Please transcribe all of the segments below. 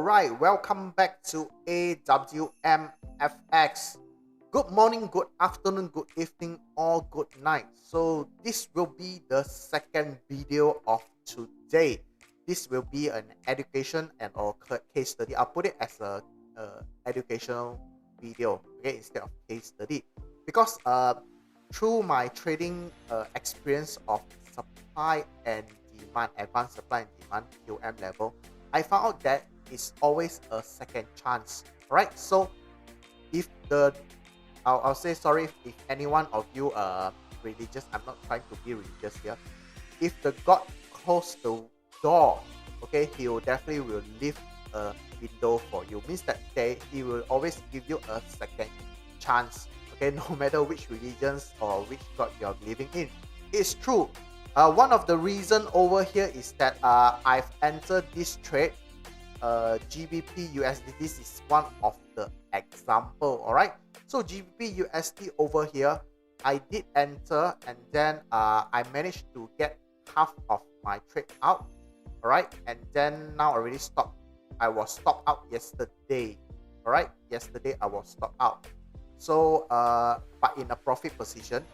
Alright, welcome back to AWMFX. Good morning, good afternoon, good evening, or good night. So this will be the second video of today. This will be an education and or case study. I'll put it as a educational video, okay, instead of case study. Because through my trading experience of supply and demand, advanced supply and demand QM level, I found out that it's always a second chance, right? So if I'll say sorry if any one of you are religious. I'm not trying to be religious here. If the God closed the door, okay, he will definitely will leave a window for you. Means that he will always give you a second chance, okay, no matter which religions or which God you're believing in. It's true. One of the reason over here is that I've entered this trade, GBP USD. This is one of the example. All right, so GBP USD over here, I did enter, and then I managed to get half of my trade out. All right, and then now already stopped. I was stopped out yesterday. All right, yesterday I was stopped out. So but in a profit position.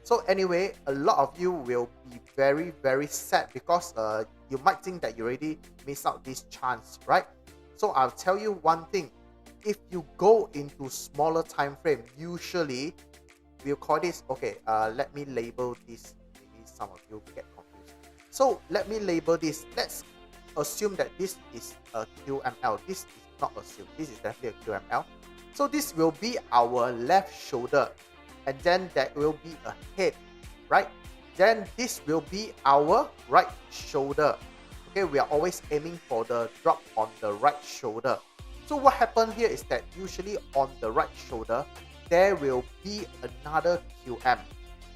So anyway, a lot of you will be very sad because you might think that you already missed out this chance, right? So I'll tell you one thing. If you go into smaller time frame, usually we'll call this, okay, let me label this. Maybe some of you get confused. So let me label this. Let's assume that this is a QML. This is not assumed. This is definitely a QML. So this will be our left shoulder, and then that will be a head, right? Then this will be our right shoulder. Okay, we are always aiming for the drop on the right shoulder. So what happened here is that usually on the right shoulder, there will be another QM.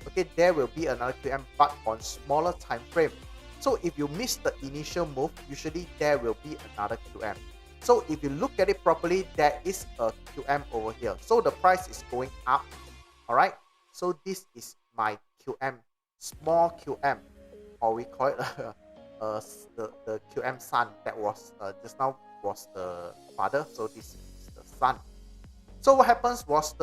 Okay, there will be another QM, but on smaller time frame. So if you miss the initial move, usually there will be another QM. So if you look at it properly, there is a QM over here. So the price is going up. All right, so this is my QM, small QM, or we call it the QM son. That was just now was the father, so this is the son. So what happens was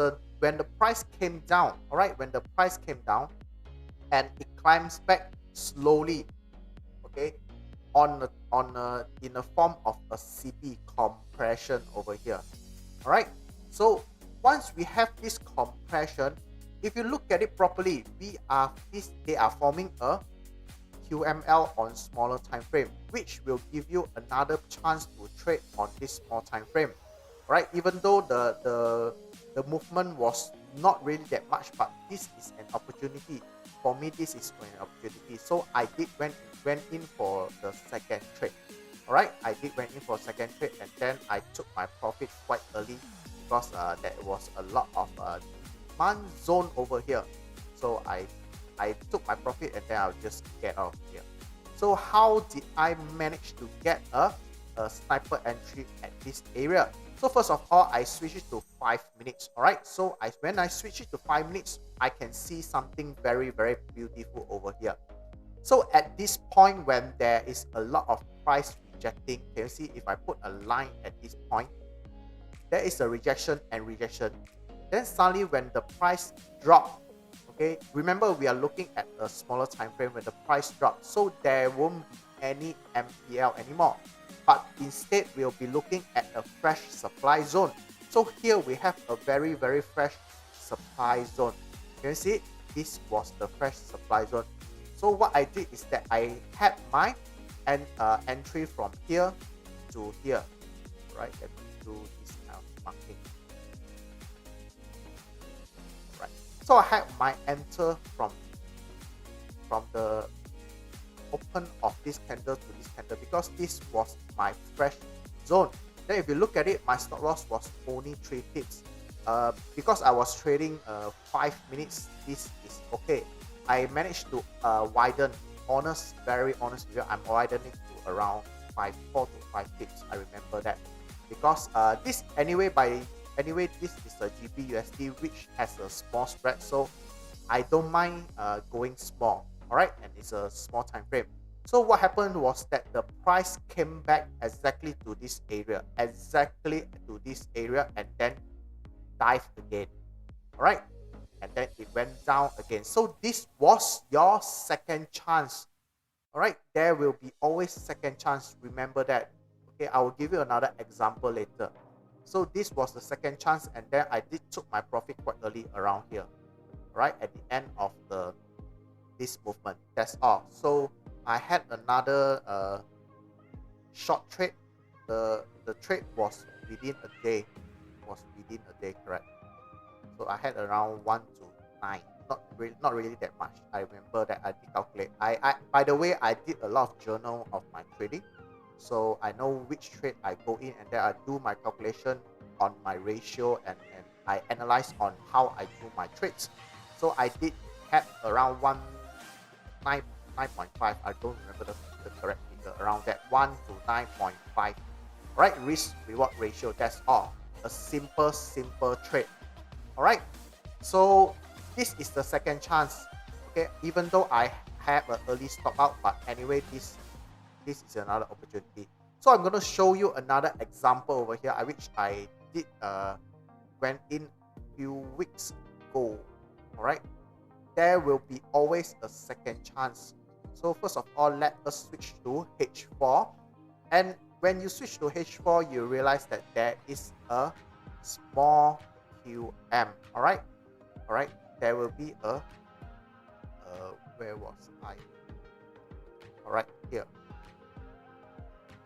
when the price came down, all right, when the price came down and it climbs back slowly, okay, in the form of a CP compression over here. All right, so once we have this compression, if you look at it properly, they are forming a QML on smaller time frame, which will give you another chance to trade on this small time frame, right? Even though the movement was not really that much, but this is an opportunity for me. This is an opportunity, so I did went in for the second trade. All right, I did went in for second trade, and then I took my profit quite early because there was a lot of demand zone over here. So I took my profit, and then I'll just get out of here. So how did I manage to get a sniper entry at this area? So first of all, I switch it to 5 minutes. All right, so when I switch it to 5 minutes, I can see something very beautiful over here. So at this point, when there is a lot of price rejecting, can you see if I put a line at this point, there is a rejection and rejection. Then suddenly when the price drop, okay, remember we are looking at a smaller time frame. When the price drops, so there won't be any MPL anymore, but instead we'll be looking at a fresh supply zone. So here we have a very fresh supply zone. Can you see? This was the fresh supply zone. So what I did is that I had my entry from here to here, right? Let me do this kind of marking. Right. So I had my enter from the open of this candle to this candle, because this was my fresh zone. Then if you look at it, my stop loss was only 3 pips. Because I was trading 5 minutes, this is okay. I managed to widen, very honest with you, I'm widening to around 4 to 5 pips. I remember that because this this is a GBP/USD which has a small spread, so I don't mind going small. All right, and it's a small time frame. So what happened was that the price came back exactly to this area, and then dive again. All right, and then it went down again. So this was your second chance. All right, there will be always second chance. Remember that. Okay, I will give you another example later. So this was the second chance, and then I did took my profit quite early around here. Right at the end of this movement. That's all. So I had another short trade. The trade was within a day. Correct. So I had around 1 to 9. Not really that much. I remember that I did calculate. I by the way, I did a lot of journal of my trading, so I know which trade I go in, and then I do my calculation on my ratio, and I analyze on how I do my trades. So I did have around 9.5. I don't remember the correct figure. Around that 1 to 9.5. Right, risk reward ratio. That's all. A simple trade. All right. So this is the second chance. Okay, even though I have an early stop out, but anyway, this is another opportunity. So I'm going to show you another example over here, which I did went in few weeks ago. All right, there will be always a second chance. So first of all, let us switch to H4, and when you switch to H4, you realize that there is a small QM. All right, there will be a where was I? All right, here.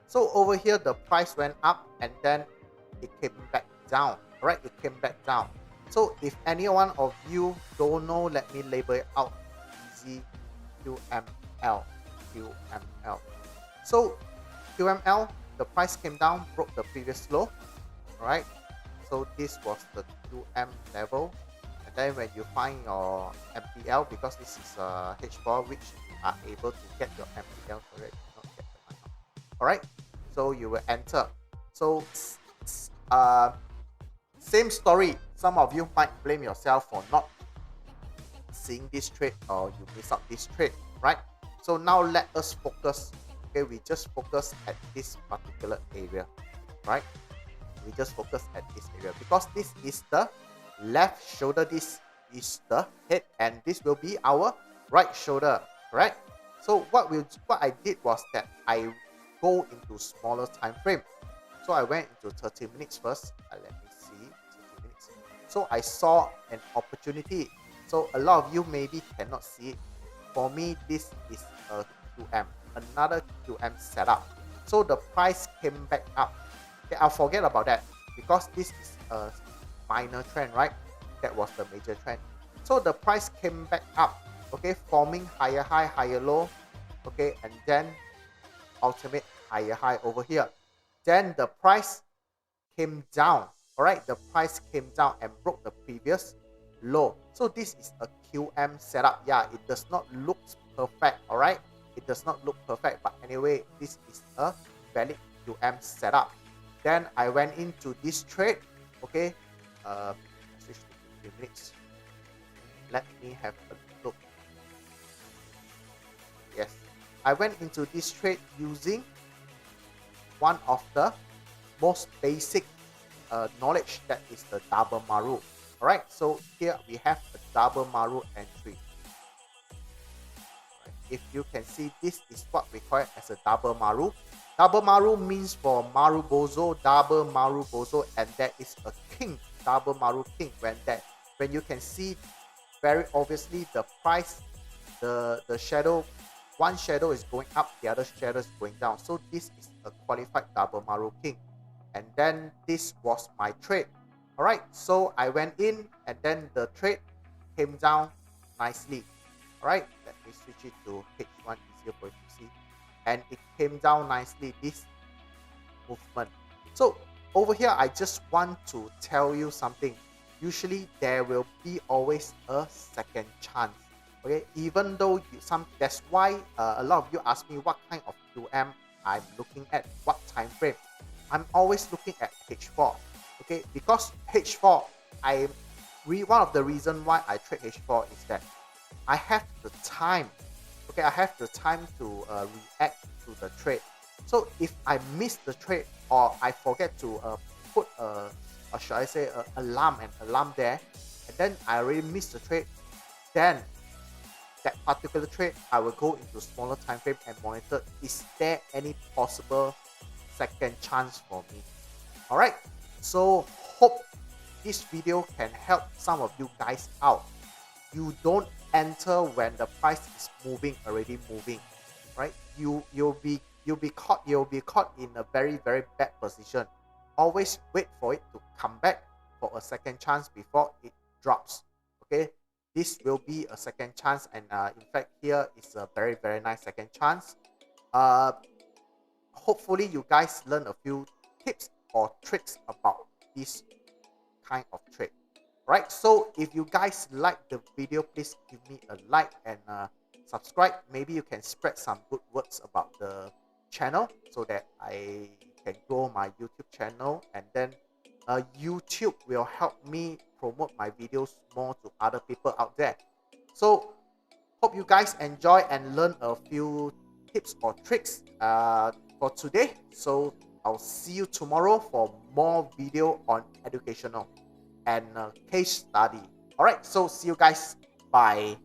So over here, the price went up, and then it came back down. All right, it came back down. So if any one of you don't know, let me label it out. Easy QML. So QML, the price came down, broke the previous low. All right. So this was the QM level. And then when you find your MPL, because this is a H4, which you are able to get your MPL correct, not get the money. All right. So you will enter. So same story. Some of you might blame yourself for not seeing this trade, or you miss out this trade, right? So now let us focus. Okay, we just focus at this particular area, right? We just focus at this area because this is the left shoulder, this is the head, and this will be our right shoulder, right? So what I did was that I go into smaller time frame. So I went into 30 minutes first. Let me see, 30 minutes. So I saw an opportunity. So a lot of you maybe cannot see it. For me, this is a QM, another QM setup. So the price came back up. Okay, I'll forget about that because this is a minor trend, right? That was the major trend. So the price came back up, okay, forming higher high, higher low, okay, and then ultimate higher high over here. Then the price came down. All right, the price came down and broke the previous low. So this is a QM setup. Yeah, it does not look perfect. All right, it does not look perfect, but anyway, this is a valid QM setup. Then I went into this trade. Okay, switch to 15 minutes. Let me have a look. Yes, I went into this trade using one of the most basic knowledge, that is the double maru. All right, so here we have a double maru entry. Right. If you can see, this is what we call it as a double maru. Double maru means for maru bozo, double maru bozo, and that is a king, double maru king. When you can see very obviously the price, the shadow, one shadow is going up, the other shadow is going down. So this is a qualified double maru king. And then this was my trade. All right, so I went in, and then the trade came down nicely. All right, let me switch it to H1, easier for you to see. And it came down nicely, this movement. So over here, I just want to tell you something. Usually there will be always a second chance. Okay, even though that's why a lot of you ask me what kind of QM I'm looking at, what time frame. I'm always looking at H4. Okay, because H4, one of the reasons why I trade H4 is that I have the time Okay, I have the time to react to the trade. So if I miss the trade or I forget to put or should I say an alarm there, and then I already missed the trade, then that particular trade I will go into smaller time frame and monitor, is there any possible second chance for me. All right, so hope this video can help some of you guys out. You don't enter when the price is already moving, right? You'll be caught in a very bad position. Always wait for it to come back for a second chance before it drops. Okay, this will be a second chance, and in fact here is a very nice second chance. uh Hopefully you guys learn a few tips or tricks about this kind of trade. Right, so if you guys like the video, please give me a like and subscribe. Maybe you can spread some good words about the channel so that I can grow my YouTube channel, and then YouTube will help me promote my videos more to other people out there. So hope you guys enjoy and learn a few tips or tricks for today. So I'll see you tomorrow for more video on educational and case study. All right, so see you guys. Bye.